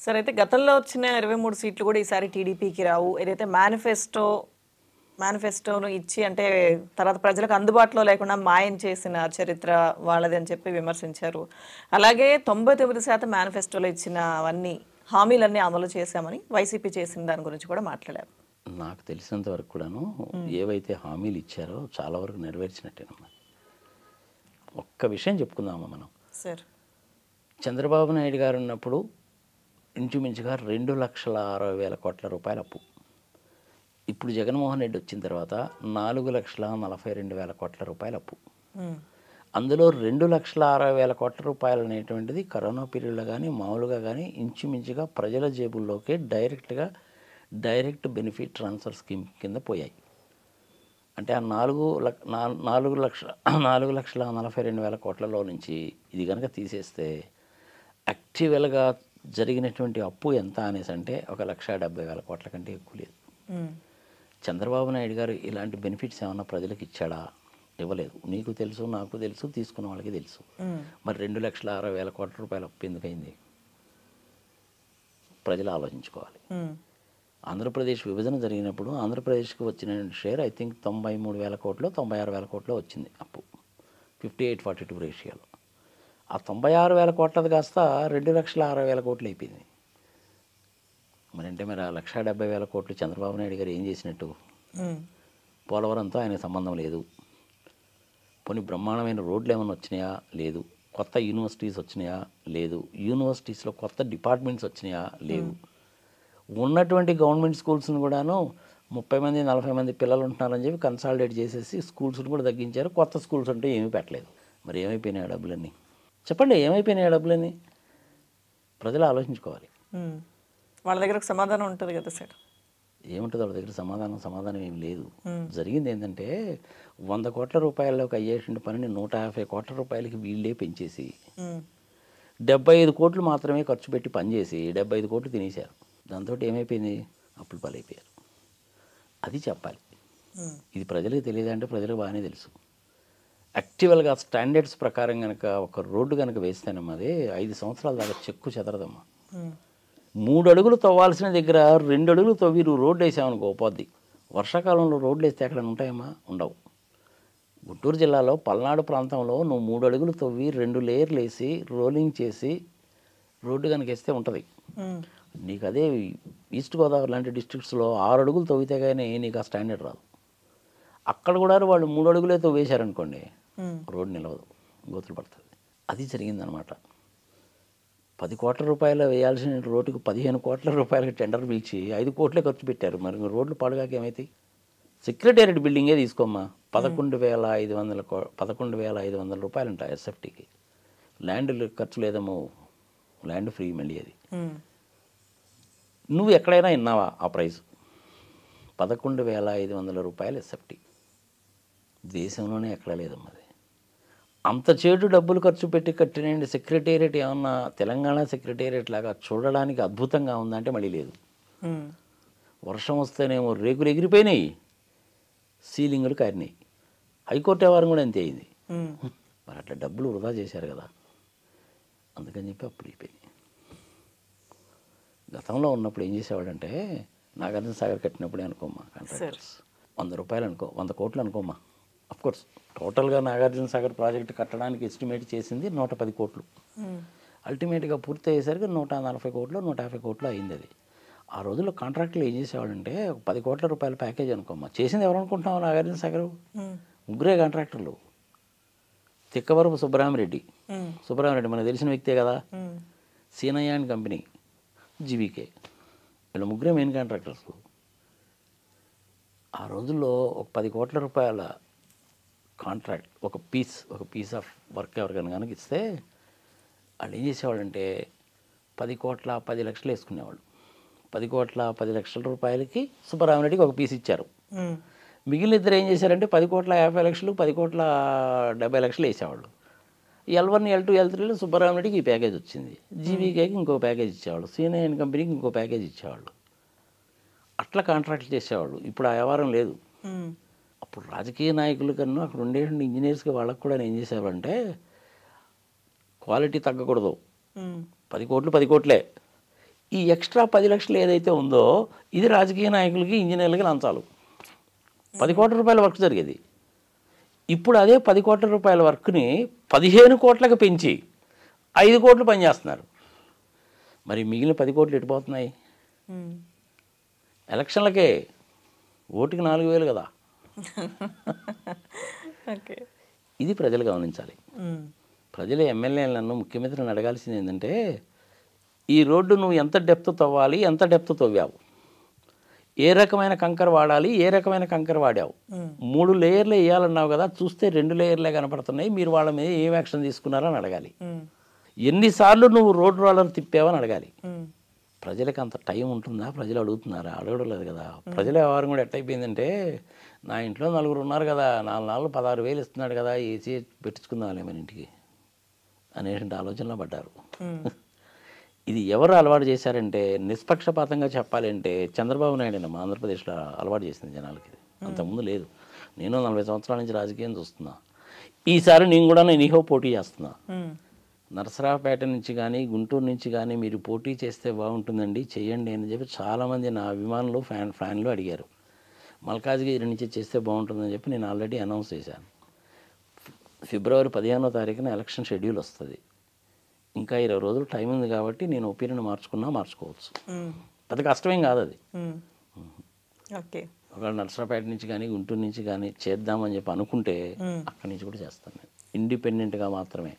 సరే అయితే గతంలో వచ్చిన 23 సీట్లు కూడా ఈసారి టీడీపీకి రావు. ఏదైతే మేనిఫెస్టోను ఇచ్చి అంటే తర్వాత ప్రజలకు అందుబాటులో లేకుండా మాయం చేసిన చరిత్ర వాళ్ళది అని చెప్పి విమర్శించారు. అలాగే 99% మేనిఫెస్టోలో ఇచ్చిన అవన్నీ హామీలన్నీ అమలు చేశామని వైసీపీ చేసిన దాని గురించి కూడా మాట్లాడారు. నాకు తెలిసినంత వరకు కూడాను ఏవైతే హామీలు ఇచ్చారో చాలా వరకు నెరవేర్చినట్టేనమ్మా. ఒక్క విషయం చెప్పుకుందామా మనం. సార్ చంద్రబాబు నాయుడు గారు ఉన్నప్పుడు ఇంచుమించుగా 2,60,000 కోట్ల రూపాయల అప్పు. ఇప్పుడు జగన్మోహన్ రెడ్డి వచ్చిన తర్వాత 4,42,000 కోట్ల రూపాయల అప్పు. అందులో 2,60,000 కోట్ల రూపాయలు అనేటువంటిది కరోనా పీరియడ్లో కానీ మామూలుగా కానీ ఇంచుమించుగా ప్రజల జేబుల్లోకి డైరెక్ట్ బెనిఫిట్ ట్రాన్స్ఫర్ స్కీమ్ కింద పోయాయి. అంటే ఆ 4,42,000 కోట్లలో నుంచి ఇది కనుక తీసేస్తే యాక్చువల్గా జరిగినటువంటి అప్పు ఎంత అనేసి అంటే 1,70,000 కోట్ల కంటే ఎక్కువ లేదు. చంద్రబాబు నాయుడు గారు ఇలాంటి బెనిఫిట్స్ ఏమన్నా ప్రజలకు ఇచ్చాడా? ఇవ్వలేదు. నీకు తెలుసు, నాకు తెలుసు, తీసుకున్న వాళ్ళకి తెలుసు. మరి 2,60,000 కోట్ల రూపాయల అప్పు ఎందుకైంది? ప్రజలు ఆలోచించుకోవాలి. ఆంధ్రప్రదేశ్ విభజన జరిగినప్పుడు ఆంధ్రప్రదేశ్కి వచ్చిన షేర్ ఐ థింక్ 93,000 కోట్లు 96,000 కోట్లు వచ్చింది అప్పు, 58-42 రేషియోలో. ఆ 96,000 కోట్లది కాస్త 2,60,000 కోట్లు అయిపోయింది. మరి అంటే మరి ఆ 1,70,000 కోట్లు చంద్రబాబు నాయుడు గారు ఏం చేసినట్టు? పోలవరంతో ఆయనకు సంబంధం లేదు. పోనీ బ్రహ్మాండమైన రోడ్లు ఏమైనా వచ్చినాయా? లేదు. కొత్త యూనివర్సిటీస్ వచ్చినాయా? లేదు. యూనివర్సిటీస్లో కొత్త డిపార్ట్మెంట్స్ వచ్చినాయా? లేవు. ఉన్నటువంటి గవర్నమెంట్ స్కూల్స్ని కూడాను 30 మంది 40 మంది పిల్లలు ఉంటున్నారని చెప్పి కన్సాలిడేట్ చేసేసి స్కూల్స్ని కూడా తగ్గించారు. కొత్త స్కూల్స్ అంటే ఏమీ పెట్టలేదు. మరి ఏమైపోయినాయి ఆ డబ్బులన్నీ? చెప్పండి, ఏమైపోయినాయి ఆ డబ్బులన్నీ? ప్రజలు ఆలోచించుకోవాలి. వాళ్ళ దగ్గర ఒక సమాధానం ఉంటుంది కదా సార్. ఏముంటుంది వాళ్ళ దగ్గర? సమాధానం ఏమి లేదు. జరిగింది ఏంటంటే 100 కోట్ల రూపాయల్లోకి అయ్యేటువంటి పనిని 150 కోట్ల రూపాయలకి వీళ్ళే పెంచేసి 75 కోట్లు మాత్రమే ఖర్చు పెట్టి పనిచేసి 75 కోట్లు తినేశారు. దాంతో ఏమైపోయింది? అప్పులు పాలైపోయారు. అది చెప్పాలి. ఇది ప్రజలకు తెలియదంటే ప్రజలకు బాగానే తెలుసు. యాక్చువల్గా స్టాండర్డ్స్ ప్రకారం కనుక ఒక రోడ్డు కనుక వేస్తేనమ్మా అది 5 సంవత్సరాల దాకా చెక్కు చెదరదమ్మా. 3 అడుగులు తవ్వాల్సిన దగ్గర 2 అడుగులు తవ్వి నువ్వు రోడ్డు వేసామనుకో పోద్ది. వర్షాకాలంలో రోడ్లు వేస్తే ఎక్కడ ఉంటాయమ్మా? ఉండవు. గుంటూరు జిల్లాలో పల్నాడు ప్రాంతంలో నువ్వు 3 అడుగులు తవ్వి 2 లేయర్లు వేసి రోలింగ్ చేసి రోడ్డు కనుక వేస్తే ఉంటుంది. నీకు అదే ఈస్ట్ గోదావరి లాంటి డిస్ట్రిక్ట్స్లో 6 అడుగులు తవ్వితే కానీ నీకు ఆ స్టాండర్డ్ రాదు. అక్కడ కూడా వాళ్ళు 3 అడుగులే తవ్వేశారనుకోండి, రోడ్డు నిలవదు, గోతులు పడుతుంది. అది జరిగిందనమాట. 10 కోట్ల రూపాయలు వేయాల్సిన రోడ్డుకు 15 కోట్ల రూపాయలకి టెండర్ పిలిచి 5 కోట్లే ఖర్చు పెట్టారు. మరి రోడ్లు పాడుగాక ఏమవుతాయి? సెక్రటేరియట్ బిల్డింగే తీసుకోమ్మా, 11,500 రూపాయలంట ఎస్ఎఫ్టీకి. ల్యాండ్ ఖర్చు లేదమ్మో, ల్యాండ్ ఫ్రీ మళ్ళీ అది. నువ్వు ఎక్కడైనా విన్నావా ఆ ప్రైస్? 11,500 రూపాయలు ఎస్ఎఫ్టీ. దేశంలోనే ఎక్కడ లేదమ్మా అది. అంత చేటు డబ్బులు ఖర్చు పెట్టి కట్టినండి సెక్రటేరియట్ ఏమన్నా తెలంగాణ సెక్రటేరియట్ లాగా చూడడానికి అద్భుతంగా ఉందంటే మళ్ళీ లేదు. వర్షం వస్తేనేమో రేకులు ఎగిరిపోయినాయి, సీలింగులు కారినాయి. హైకోర్టు వ్యవహారం కూడా అంతే అయింది. మరి అట్లా డబ్బులు వృధా చేశారు కదా, అందుకని చెప్పి అప్పుడు అయిపోయింది. గతంలో ఉన్నప్పుడు ఏం చేసేవాడంటే నాగార్జున సాగర్ కట్టినప్పుడే అనుకోమ్మా, కాంట్రాక్టర్స్ 100 రూపాయలు అనుకో, 100 కోట్లు అనుకోమ్మా. అఫ్కోర్స్ టోటల్గా నాగార్జున సాగర్ ప్రాజెక్టు కట్టడానికి ఎస్టిమేట్ చేసింది 110 కోట్లు. అల్టిమేట్గా పూర్తి అయ్యేసరికి 140 కోట్లు 150 కోట్లు అయింది అది. ఆ రోజుల్లో కాంట్రాక్టులు ఏం చేసేవాడంటే 10 కోట్ల రూపాయల ప్యాకేజ్ అనుకోమ్మా. చేసింది ఎవరు అనుకుంటున్నావు? నాగార్జున సాగర్ ముగ్గురే కాంట్రాక్టర్లు. తిక్కవరపు సుబ్బరామిరెడ్డి మనకు తెలిసిన వ్యక్తే కదా, సీనయ్య అండ్ కంపెనీ, జీవీకే, వీళ్ళ ముగ్గురే మెయిన్ కాంట్రాక్టర్స్. ఆ రోజుల్లో ఒక 10 కోట్ల రూపాయల కాంట్రాక్ట్ ఒక పీస్ ఆఫ్ వర్క్ ఎవరికైనా కనుక ఇస్తే వాళ్ళు ఏం చేసేవాళ్ళంటే 10 కోట్ల 10 లక్షలు వేసుకునేవాళ్ళు. 10 కోట్ల 10 లక్షల రూపాయలకి సుబ్బరామిరెడ్డికి ఒక పీస్ ఇచ్చారు. మిగిలిన ఇద్దరు ఏం చేశారంటే 10 కోట్ల 50 లక్షలు 10 కోట్ల 70 లక్షలు వేసేవాళ్ళు. L1 L2 L3లో సుబ్బరామిరెడ్డికి ఈ ప్యాకేజ్ వచ్చింది, జీవీకేకి ఇంకో ప్యాకేజ్ ఇచ్చేవాళ్ళు, సీనయ్య అండ్ కంపెనీకి ఇంకో ప్యాకేజ్ ఇచ్చేవాళ్ళు. అట్లా కాంట్రాక్ట్లు చేసేవాళ్ళు. ఇప్పుడు ఆ వ్యవహారం లేదు. అప్పుడు రాజకీయ నాయకుల కన్నా అక్కడ ఉండేటువంటి ఇంజనీర్స్కి వాళ్ళకు కూడా ఏం చేసేవాళ్ళంటే క్వాలిటీ తగ్గకూడదు, 10 కోట్లు 10 కోట్లే, ఈ ఎక్స్ట్రా 10 లక్షలు ఏదైతే ఉందో ఇది రాజకీయ నాయకులకి ఇంజనీర్లకి లంచాలు. 10 కోట్ల రూపాయల వర్క్ జరిగేది. ఇప్పుడు అదే 10 కోట్ల రూపాయల వర్క్ని 15 కోట్లకు పెంచి 5 కోట్లు పనిచేస్తున్నారు. మరి మిగిలిన 10 కోట్లు ఎటుపోతున్నాయి? ఎలక్షన్లకే. ఓటుకి 4,000 కదా. ఇది ప్రజలు గమనించాలి. ప్రజలు ఎమ్మెల్యేలను ముఖ్యమంత్రిని అడగాల్సింది ఏంటంటే, ఈ రోడ్డు నువ్వు ఎంత డెప్త్ తవ్వాలి, ఎంత డెప్త్ తవ్వావు, ఏ రకమైన కంకర వాడాలి, ఏ రకమైన కంకర వాడావు, 3 లేయర్లు వేయాలన్నావు కదా, చూస్తే 2 లేయర్లే కనపడుతున్నాయి, మీరు వాళ్ళ మీద ఏం యాక్షన్ తీసుకున్నారని అడగాలి. ఎన్నిసార్లు నువ్వు రోడ్ రోలర్ తిప్పావని అడగాలి. ప్రజలకు అంత టైం ఉంటుందా? ప్రజలు అడుగుతున్నారా? అడగడం లేదు కదా. ప్రజల వ్యవహారం కూడా ఎట్టయిపోయిందంటే, నా ఇంట్లో 4 ఉన్నారు కదా, 4 నాలుగు 16,000 ఇస్తున్నాడు కదా, ఏసీ పెట్టించుకుందాంలే మన ఇంటికి అనేటువంటి ఆలోచనలో పడ్డారు. ఇది ఎవరు అలవాటు చేశారంటే, నిష్పక్షపాతంగా చెప్పాలంటే చంద్రబాబు నాయుడు మా ఆంధ్రప్రదేశ్లో అలవాటు చేసింది జనాలకి. అంతకుముందు లేదు. నేను 40 సంవత్సరాల నుంచి రాజకీయం చూస్తున్నా. ఈసారి నేను కూడా ఎనీహో పోటీ చేస్తున్నా. నరసరావుపేట నుంచి కానీ గుంటూరు నుంచి కానీ మీరు పోటీ చేస్తే బాగుంటుందండి, చేయండి అని చెప్పి చాలామంది నా అభిమానులు ఫ్యాన్లు అడిగారు. మల్కాజ్గిరి నుంచి చేస్తే బాగుంటుందని చెప్పి నేను ఆల్రెడీ అనౌన్స్ చేశాను. ఫిబ్రవరి 15వ తారీఖున ఎలక్షన్ షెడ్యూల్ వస్తుంది. ఇంకా 20 రోజులు టైం ఉంది కాబట్టి నేను ఒపీనియన్ మార్చుకోవచ్చు. పెద్ద కష్టమేం కాదు అది. ఒకవేళ నరసరావుపేట నుంచి కానీ గుంటూరు నుంచి కానీ చేద్దామని చెప్పి అనుకుంటే అక్కడి నుంచి కూడా చేస్తాను నేను, ఇండిపెండెంట్గా మాత్రమే.